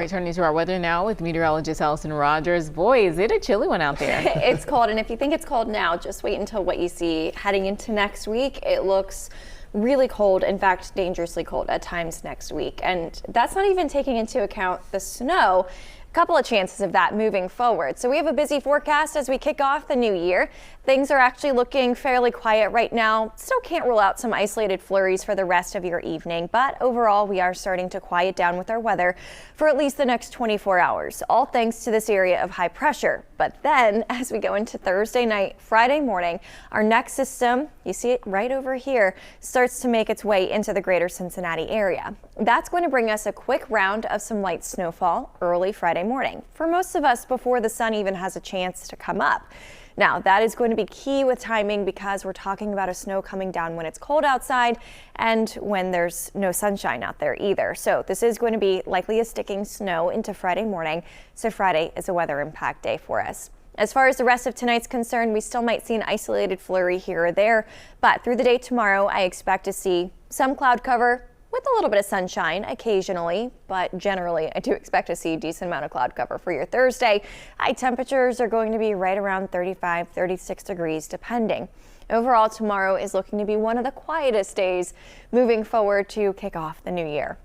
right, turning to our weather now with meteorologist Allison Rogers. Boy, is it a chilly one out there. It's cold, and if you think it's cold now, just wait until what you see heading into next week. It looks really cold, in fact, dangerously cold at times next week. And that's not even taking into account the snow. A couple of chances of that moving forward. So we have a busy forecast as we kick off the new year. Things are actually looking fairly quiet right now. Still can't rule out some isolated flurries for the rest of your evening, but overall we are starting to quiet down with our weather for at least the next 24 hours, all thanks to this area of high pressure. But then as we go into Thursday night, Friday morning, our next system, you see it right over here, starts to make its way into the greater Cincinnati area. That's going to bring us a quick round of some light snowfall early Friday morning for most of us before the sun even has a chance to come up. Now, that is going to be key with timing because we're talking about a snow coming down when it's cold outside and when there's no sunshine out there either. So this is going to be likely a sticking snow into Friday morning. So Friday is a weather impact day for us. As far as the rest of tonight's concerned, we still might see an isolated flurry here or there, but through the day tomorrow, I expect to see some cloud cover with a little bit of sunshine occasionally, but generally I do expect to see a decent amount of cloud cover for your Thursday. High temperatures are going to be right around 35, 36 degrees depending. Overall, tomorrow is looking to be one of the quietest days moving forward to kick off the new year.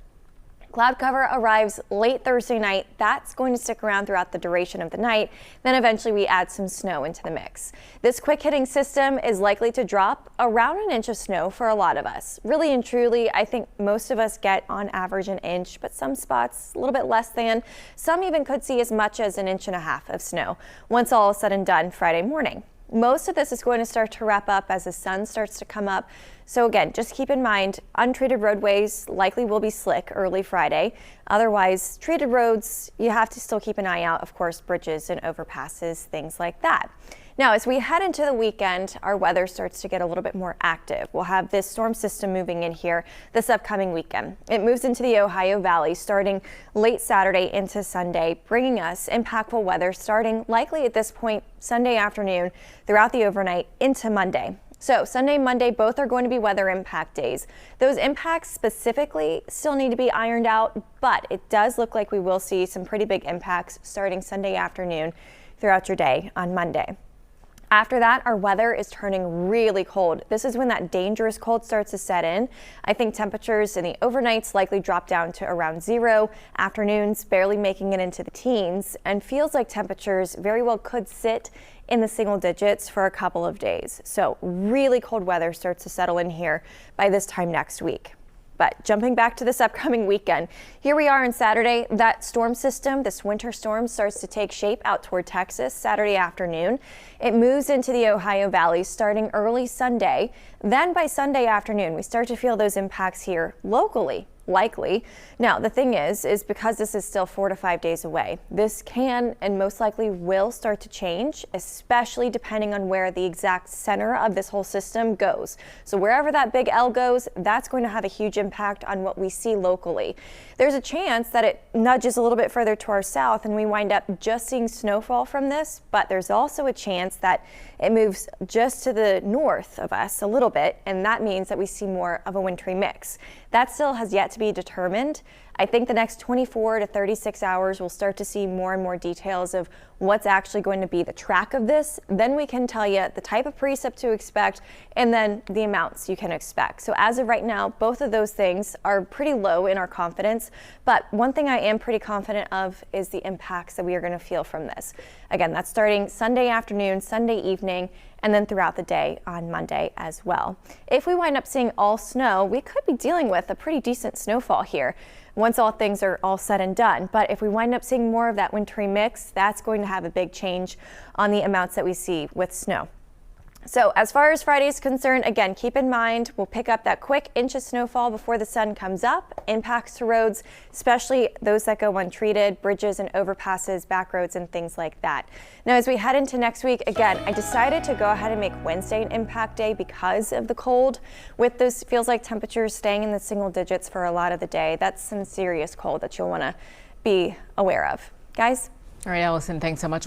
Cloud cover arrives late Thursday night. That's going to stick around throughout the duration of the night. Then eventually we add some snow into the mix. This quick hitting system is likely to drop around an inch of snow for a lot of us. Really and truly, I think most of us get on average an inch, but some spots a little bit less than. Some even could see as much as an inch and a half of snow once all is said and done Friday morning. Most of this is going to start to wrap up as the sun starts to come up. So again, just keep in mind, untreated roadways likely will be slick early Friday. Otherwise, treated roads, you have to still keep an eye out, of course, bridges and overpasses, things like that. Now, as we head into the weekend, our weather starts to get a little bit more active. We'll have this storm system moving in here this upcoming weekend. It moves into the Ohio Valley starting late Saturday into Sunday, bringing us impactful weather starting likely at this point Sunday afternoon throughout the overnight into Monday. So Sunday, Monday, both are going to be weather impact days. Those impacts specifically still need to be ironed out, but it does look like we will see some pretty big impacts starting Sunday afternoon throughout your day on Monday. After that, our weather is turning really cold. This is when that dangerous cold starts to set in. I think temperatures in the overnights likely drop down to around 0, afternoons barely making it into the teens, and feels like temperatures very well could sit in the single digits for a couple of days. So really cold weather starts to settle in here by this time next week. But jumping back to this upcoming weekend, here we are on Saturday. That storm system, this winter storm, starts to take shape out toward Texas Saturday afternoon. It moves into the Ohio Valley starting early Sunday. Then by Sunday afternoon, we start to feel those impacts here locally. Likely. Now, the thing is because this is still 4 to 5 days away, this can and most likely will start to change, especially depending on where the exact center of this whole system goes. So wherever that big L goes, that's going to have a huge impact on what we see locally. There's a chance that it nudges a little bit further to our south and we wind up just seeing snowfall from this, but there's also a chance that it moves just to the north of us a little bit, and that means that we see more of a wintry mix. That still has yet to be determined. I think the next 24 to 36 hours we'll start to see more and more details of what's actually going to be the track of this. Then we can tell you the type of precip to expect and then the amounts you can expect. So as of right now, both of those things are pretty low in our confidence. But one thing I am pretty confident of is the impacts that we are going to feel from this. Again, that's starting Sunday afternoon, Sunday evening, and then throughout the day on Monday as well. If we wind up seeing all snow, we could be dealing with a pretty decent snowfall here once all things are all said and done. But if we wind up seeing more of that wintry mix, that's going to have a big change on the amounts that we see with snow. So as far as Friday is concerned, again, keep in mind we'll pick up that quick inch of snowfall before the sun comes up. Impacts to roads, especially those that go untreated, bridges and overpasses, back roads and things like that. Now as we head into next week, again, I decided to go ahead and make Wednesday an impact day because of the cold. With those feels like temperatures staying in the single digits for a lot of the day, that's some serious cold that you'll want to be aware of. Guys? All right, Allison, thanks so much.